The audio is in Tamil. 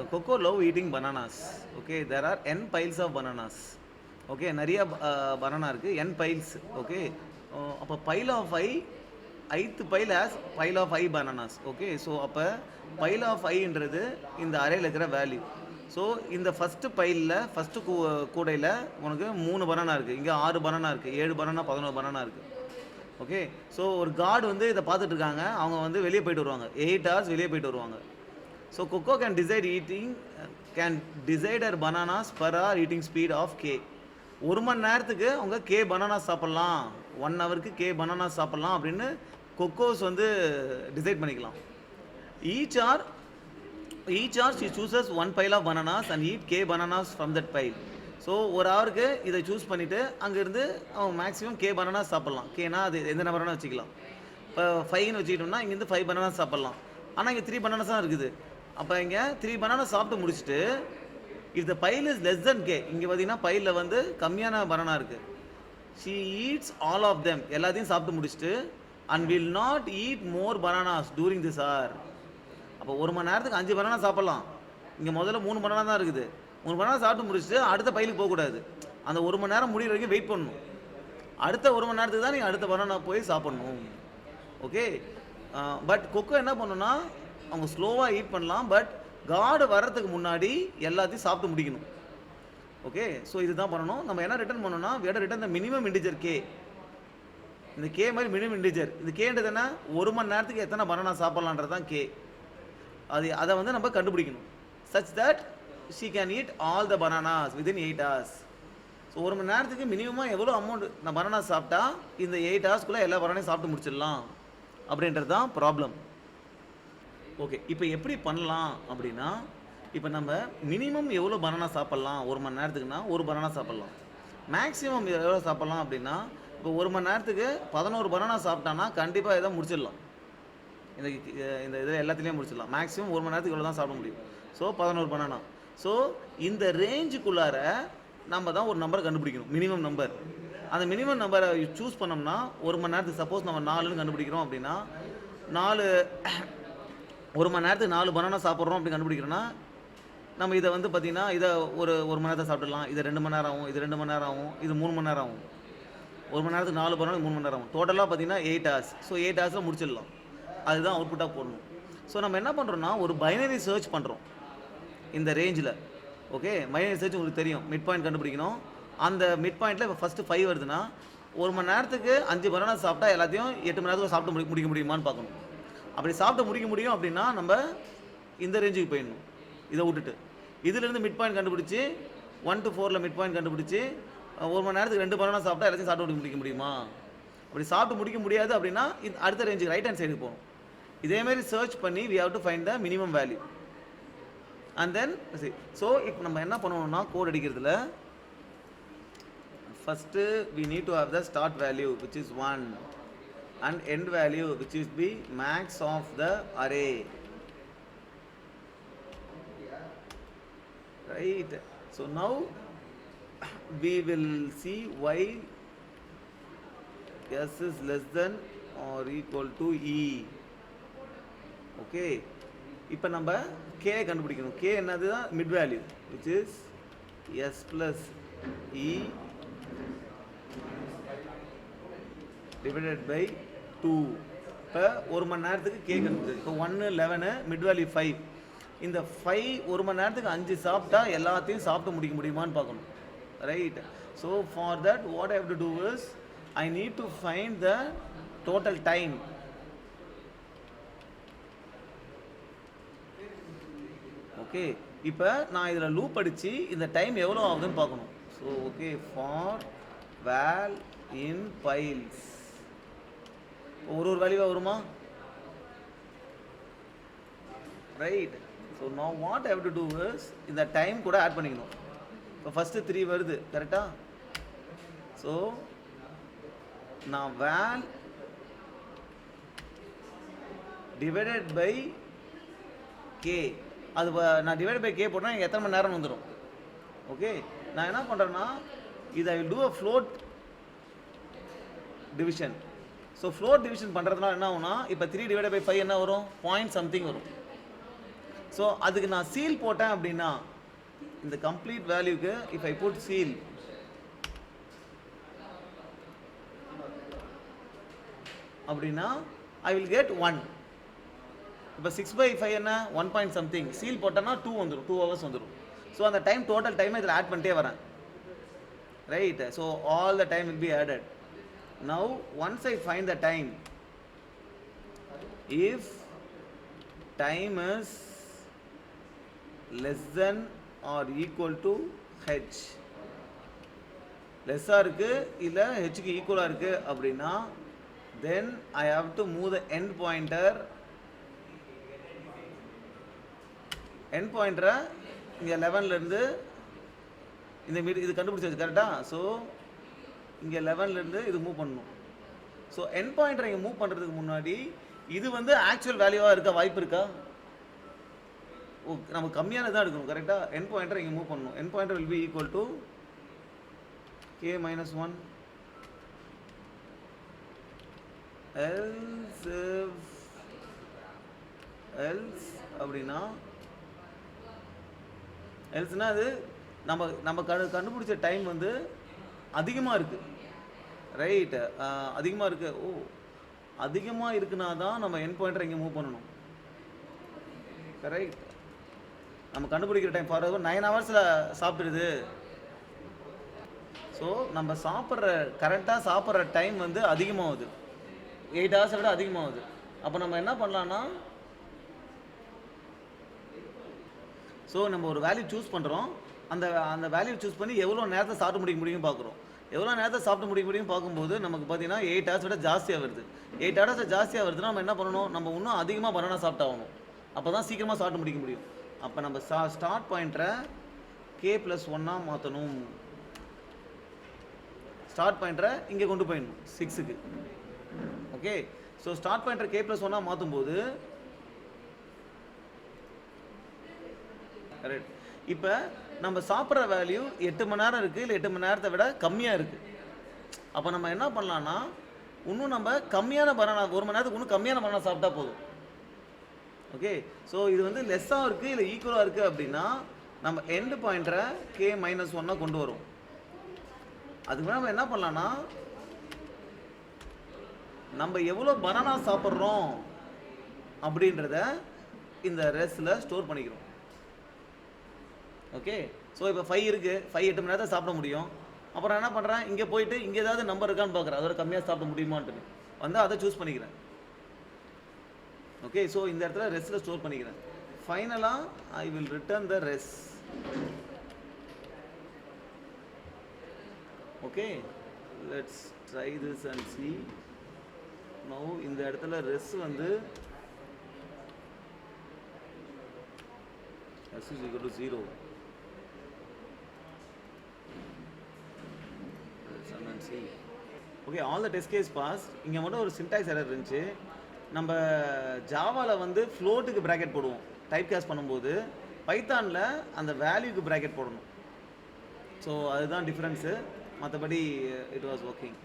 Coco love eating bananas. Okay, there are n piles of bananas. Okay, நிறைய banana இருக்கு, n piles. Okay, அப்போ pile of I, ith pile has pile of I bananas. Okay, so அப்போ pile of I-ன்றது இந்த அரேல இருக்கிற வேல்யூ. ஸோ இந்த ஃபஸ்ட்டு பைலில் ஃபஸ்ட்டு கூடையில் உனக்கு 3 பனானா இருக்குது, இங்கே 6 பனானா இருக்குது, 7 பனானா 11 பனானா இருக்குது. ஓகே, ஸோ ஒரு கார்டு வந்து இதை பார்த்துட்டு இருக்காங்க, அவங்க வந்து வெளியே போயிட்டு வருவாங்க, 8 hours வெளியே போயிட்டு வருவாங்க. So Koko can decide her bananas per hour eating speed of K. 1 மணி நேரத்துக்கு அவங்க கே பனானாஸ் சாப்பிட்லாம், 1 ஹவருக்கு கே பனானாஸ் சாப்பிட்லாம் அப்படின்னு கொக்கோஸ் வந்து டிசைட் பண்ணிக்கலாம். Each hour she chooses 1 pile of bananas and eat k bananas from that pile. So ஒரு ஹவருக்கு இதை சூஸ் பண்ணிவிட்டு அங்கேருந்து அவன் மேக்ஸிமம் கே பனானாஸ் சாப்பிட்லாம். கேனா அது எந்த நம்பரான வச்சுக்கலாம். இப்போ 5ன்னு வச்சுக்கிட்டோம்னா இங்கேருந்து 5 பனானாஸ் சாப்பிட்லாம். ஆனால் இங்கே 3 பனானாஸ் தான் இருக்குது. அப்போ இங்கே 3 பனானாஸ் சாப்பிட்டு முடிச்சுட்டு if the pile is less than k, இங்கே பார்த்தீங்கன்னா பைலில் வந்து கம்மியான பனானா இருக்குது, she eats all of them, எல்லாத்தையும் சாப்பிட்டு முடிச்சுட்டு and will not eat more bananas during this hour. அப்போ 1 மணி நேரத்துக்கு 5 பனானா சாப்பிட்லாம், இங்கே முதல்ல 3 பனானா தான் இருக்குது. 3 பனானா சாப்பிட்டு முடிச்சுட்டு அடுத்த பைலுக்கு போகக்கூடாது, அந்த 1 மணி நேரம் முடிகிற வரைக்கும் வெயிட் பண்ணணும். அடுத்த 1 மணி நேரத்துக்கு தான் நீங்கள் அடுத்த பனானா போய் சாப்பிட்ணும். ஓகே, பட் கொக்கோ என்ன பண்ணணும்னா அவங்க ஸ்லோவாக ஈட் பண்ணலாம், பட் கார்டு வர்றதுக்கு முன்னாடி எல்லாத்தையும் சாப்பிட்டு முடிக்கணும். ஓகே, ஸோ இதுதான் பண்ணணும். நம்ம என்ன ரிட்டர்ன் பண்ணணும்னா we have to return the minimum integer k. இந்த கே மாதிரி மினிமம் இன்டிஜர், இந்த கேன்றது என்ன, 1 மணி நேரத்துக்கு எத்தனை பனானா சாப்பிட்லான்றது தான் கே. அதை வந்து நம்ம கண்டுபிடிக்கணும். such that she can eat all the bananas within 8 hours. So 1 மணி நேரத்துக்கு மினிமமாக எவ்வளோ அமௌண்ட் நான் பனானா சாப்பிட்டா இந்த 8 ஹவர்ஸ்க்குள்ளே எல்லா பனானையும் சாப்பிட்டு முடிச்சிடலாம் அப்படின்றது தான் ப்ராப்ளம். ஓகே, இப்போ எப்படி பண்ணலாம் அப்படின்னா, இப்போ நம்ம மினிமம் எவ்வளோ பனானா சாப்பிட்லாம் 1 மணி நேரத்துக்குன்னா 1 பனானா சாப்பிட்லாம். மேக்ஸிமம் எவ்வளோ சாப்பிட்லாம் அப்படின்னா, இப்போ 1 மணி நேரத்துக்கு 11 பனானா சாப்பிட்டான்னா கண்டிப்பாக இதை முடிச்சிடலாம். இந்த இதில் எல்லாத்துலேயும் முடிச்சிடலாம். மேக்ஸிமம் 1 மணி நேரத்துக்கு இவ்வளோ தான் சாப்பிட முடியும். So 11 banana. ஸோ இந்த ரேஞ்சுக்குள்ளார நம்ம தான் ஒரு நம்பரை கண்டுபிடிக்கணும், மினிமம் நம்பர். அந்த மினிமம் நம்பரை சூஸ் பண்ணோம்னா 1 மணி நேரத்துக்கு சப்போஸ் நம்ம 4ன்னு கண்டுபிடிக்கிறோம் அப்படின்னா 1 மணி நேரத்துக்கு 4 பனானா சாப்பிட்றோம் அப்படி கண்டுபிடிக்கிறோன்னா நம்ம இதை வந்து பார்த்திங்கன்னா இதை ஒரு மணி நேரத்தை சாப்பிடலாம், இது 2 மணி நேரம் ஆகும், இது 2 மணி நேரம் ஆகும், இது 3 மணி நேரம் ஆகும். 1 மணி நேரத்துக்கு 4 பனானா 3 மணி நேரம் ஆகும். டோட்டலாக பார்த்திங்கன்னா 8 hours. ஸோ 8 ஹவர்ஸில் முடிச்சிடலாம். அதுதான் அவுட்புட்டாக போடணும். ஸோ நம்ம என்ன பண்ணுறோம்னா ஒரு பைனரி சர்ச் பண்ணுறோம் இந்த ரேஞ்சில். ஓகே, பைனரி சர்ச் உங்களுக்கு தெரியும், மிட் பாயிண்ட் கண்டுபிடிக்கணும். அந்த மிட் பாயிண்ட்டில் இப்போ ஃபஸ்ட்டு 5 வருதுன்னா 1 மணி நேரத்துக்கு 5 பனானா சாப்பிட்டா எல்லாத்தையும் 8 மணி நேரத்துக்கு சாப்பிட்டு முடிக்க முடியுமான்னு பார்க்கணும். அப்படி சாப்பிட்டு முடிக்க முடியும் அப்படின்னா நம்ம இந்த ரேஞ்சுக்கு போயிடணும். இதை விட்டுட்டு இதிலேருந்து மிட் பாயிண்ட் கண்டுபிடிச்சி 1 to 4 மிட் பாயிண்ட் கண்டுபிடிச்சி 1 மணி நேரத்துக்கு 2 பனானா சாப்பிட்டா எல்லாத்தையும் சாப்பிட்டு முடிக்க முடியுமா? அப்படி சாப்பிட்டு முடிக்க முடியாது அப்படின்னா அடுத்த ரேஞ்சுக்கு ரைட் ஹேண்ட் சைடுக்கு போகணும். இதேமாரி சர்ச் பண்ணி we have to find the minimum value and then see. So இப்போ நம்ம என்ன பண்ணணும்னா கோட் அடிக்கிறதுல first we need to have the start value which is 1 and end value which is the max of the array, right? So now we will see why s is less than or equal to e. Okay, இப்போ நம்ம கே கண்டுபிடிக்கணும். கே என்னது தான் mid value which is s plus e divided by 2. இப்போ 1 மணி நேரத்துக்கு கே கண்டுபிடிச்சு, இப்போ 1 11 மிட் வேல்யூ 5. இந்த 5 1 மணி நேரத்துக்கு 5 சாப்பிட்டா எல்லாத்தையும் சாப்பிட்டு முடிக்க முடியுமான்னு பார்க்கணும், right? So for that what I have to do is I need to find the total time. Okay, இப்போ நான் இதில் லூப் அடித்து இந்த டைம் எவ்வளோ ஆகுதுன்னு பார்க்கணும். So okay, for val in piles ஒரு வேல்யூவாக வருமா, right? So now what I have to do is இந்த டைம் கூட ஆட் பண்ணிக்கணும். இப்போ ஃபஸ்ட்டு 3 வருது கரெக்டாக. ஸோ நான் வேல் டிவைடட் பை கே, அது நான் டிவைட் பை கே போட்டேன்னா எனக்கு எத்தனை மணி நேரம் வந்துடும். ஓகே, நான் என்ன பண்ணுறேன்னா இதை I will do a float division. So float division பண்ணுறதுனால என்ன ஆகும்னா இப்போ 3 டிவைட் பை 5 என்ன வரும், பாயிண்ட் சம்திங் வரும். ஸோ அதுக்கு நான் சீல் போட்டேன் அப்படின்னா இந்த கம்ப்ளீட் வேல்யூக்கு இஃப் ஐ புட் சீல் அப்படின்னா ஐ வில் கெட் 1. இப்போ 6/5 என்ன 1 பாயிண்ட் சம்திங், சீல் போட்டேன்னா 2 வந்துடும், 2 hours வந்துடும். ஸோ அந்த டைம் டோட்டல் டைமை இதில் ஆட் பண்ணிட்டே வரேன், right? So all the time will be added. Now once I find the time, if time is less than or equal to h, லெஸ்ஸாக இருக்குது இல்லை ஹெச்சுக்கு ஈக்குவலாக இருக்குது அப்படின்னா then I have to move the end pointer. end pointer இங்கே 11லேருந்து இந்த இது கண்டுபிடிச்சாச்சு கரெக்டாக. ஸோ இங்கே 11லேருந்து இது மூவ் பண்ணணும். ஸோ end pointer இங்கே மூவ் பண்ணுறதுக்கு முன்னாடி இது வந்து ஆக்சுவல் வேல்யூவாக இருக்க வாய்ப்பு இருக்கா? ஓ, நமக்கு கம்மியானது தான் எடுக்கணும் கரெக்டாக. end pointer இங்கே மூவ் பண்ணணும். end pointer will be equal to k minus 1 else அப்படின்னா எல்ஸ்னா அது நம்ம கண்டுபிடிச்ச டைம் வந்து அதிகமாக இருக்குது, ரைட்? அதிகமாக இருக்குது. ஓ, அதிகமாக இருக்குன்னா தான் நம்ம என் பாயிண்டரை இங்கே மூவ் பண்ணணும், கரெக்ட்? நம்ம கண்டுபிடிக்கிற டைம் ஃபார் 9 hours சாப்பிடுது. ஸோ நம்ம கரெக்டாக சாப்பிட்ற டைம் வந்து அதிகமாகுது, 8 hours விட அதிகமாகுது. அப்போ நம்ம என்ன பண்ணலான்னா, ஸோ நம்ம ஒரு வேல்யூ சூஸ் பண்ணுறோம், அந்த வேல்யூ சூஸ் பண்ணி எவ்வளோ நேரத்தை சாப்பிட்டு முடிக்க முடியும் பார்க்குறோம். எவ்வளோ நேரத்தை சாப்பிட்டு முடிக்க முடியும் பார்க்கும்போது நமக்கு பார்த்தீங்கன்னா 8 hours விட ஜாஸ்தியாக வருது. 8 hours ஜாஸ்தியாக வருதுன்னா நம்ம என்ன பண்ணணும், நம்ம இன்னும் அதிகமாக பனானா சாப்பிட்டாகணும், அப்போ தான் சீக்கிரமாக சாப்பிட்டு முடிக்க முடியும். அப்போ நம்ம ஸ்டார்ட் பாயிண்டரை k+1 மாற்றணும். ஸ்டார்ட் பாயிண்டரை இங்கே கொண்டு போயிடணும் 6க்கு. Okay, so start pointer k+1 மாற்றும்போது கரெக்ட். இப்போ நம்ம சாப்பிட்ற வேல்யூ 8 மணி நேரம் இருக்குது, இல்லை 8 மணி நேரத்தை விட கம்மியாக இருக்குது. அப்போ நம்ம என்ன பண்ணலான்னா, இன்னும் நம்ம கம்மியான பனானா, 1 மணி நேரத்துக்கு இன்னும் கம்மியான பனானா சாப்பிட்டா போதும். ஓகே, ஸோ இது வந்து லெஸ்ஸாக இருக்குது இல்லை ஈக்குவலாக இருக்குது அப்படின்னா நம்ம எண்ட் பாயிண்டரை k-1 கொண்டு வரும். அதுக்கு நம்ம என்ன பண்ணலான்னா, நம்ம எவ்வளோ பனானா சாப்பிட்றோம் அப்படின்றத இந்த ரெஸ்ட்டில் ஸ்டோர் பண்ணிக்கிறோம். ஓகே, ஸோ இப்போ 5 இருக்குது, 5 8 மணி நேரத்தை சாப்பிட முடியும். அப்புறம் என்ன பண்ணுறேன், இங்கே போயிட்டு இங்கே ஏதாவது நம்பர் இருக்கான்னு பார்க்குறேன், அதோட கம்மியாக சாப்பிட முடியுமான்ட்டு வந்து அதை சூஸ் பண்ணிக்கிறேன். ஓகே, ஸோ இந்த இடத்துல ரெஸ்ட்டில் ஸ்டோர் பண்ணிக்கிறேன். ஃபைனலாக I will return the res. Okay, let's try this and see. No இந்த இடத்துல ரெஸ் வந்து s is equal to 0. Okay, all the test case pass. இங்கே மட்டும் ஒரு சின்டாக்ஸ் எரர் இருந்துச்சு. நம்ம ஜாவாவில் வந்து ஃப்ளோட்டுக்கு ப்ராக்கெட் போடுவோம் டைப் கேஸ் பண்ணும்போது, பைத்தானில் அந்த வேல்யூக்கு ப்ராக்கெட் போடணும். ஸோ அதுதான் டிஃப்ரென்ஸு. மற்றபடி இட் வாஸ் ஒர்க்கிங்.